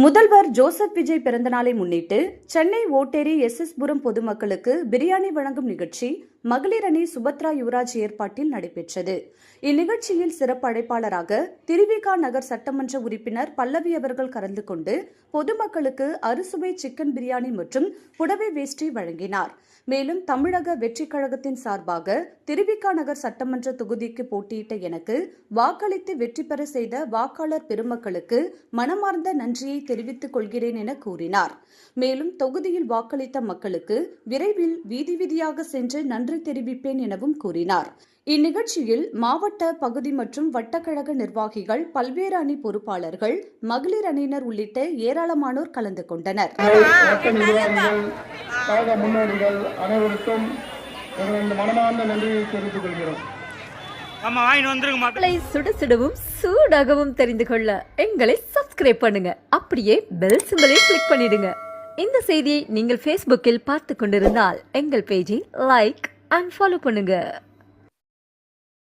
முதல்வர் ஜோசப் விஜய் பிறந்தநாளை முன்னிட்டு சென்னை ஓட்டேரி எஸ்எஸ்புரம் பொதுமக்களுக்கு பிரியாணி வழங்கும் நிகழ்ச்சி மகளிர் அணி சுபத்ரா யுவராஜ் ஏற்பாட்டில் நடைபெற்றது. இந்நிகழ்ச்சியில் சிறப்பு அழைப்பாளராக திருவிக நகர் சட்டமன்ற உறுப்பினர் பல்லவி அவர்கள் கலந்து கொண்டு பொதுமக்களுக்கு அறுசுவை சிக்கன் பிரியாணி மற்றும் புடவை வேஷ்டி வழங்கினார். மேலும் தமிழக வெற்றிக் கழகத்தின் சார்பாக திருவிக நகர் சட்டமன்ற தொகுதிக்கு போட்டியிட்ட எனக்கு வாக்களித்து வெற்றி பெற செய்த வாக்காளர் பெருமக்களுக்கு மனமார்ந்த நன்றியை தெரிவித்துக் கொள்கிறேன் என கூறினார். மேலும் தொகுதியில் வாக்களித்த மக்களுக்கு விரைவில் வீதி வீதியாக சென்று நன்றி தெரிவிப்பேன் எனவும் கூறினார். இந்நிகழ்ச்சியில் மாவட்ட பகுதி மற்றும் வட்டக்கழக நிர்வாகிகள், பல்வேறு அணி பொறுப்பாளர்கள், மகளிர் அணியினர் உள்ளிட்ட ஏராளமானோர் கலந்து கொண்டனர். அனைவருக்கும் மனமார்ந்த நன்றியை தெரிவித்துக் கொள்கிறோம். சுட சுடவும் சூடாகவும் தெரிந்து கொள்ள எங்களை சப்ஸ்கிரைப் பண்ணுங்க. அப்படியே பெல் சிம்பலை கிளிக் பண்ணிடுங்க. இந்த செய்தியை நீங்கள் Facebookல் பார்த்து கொண்டிருந்தால் எங்கள் பேஜை லைக் அண்ட் ஃபாலோ பண்ணுங்க.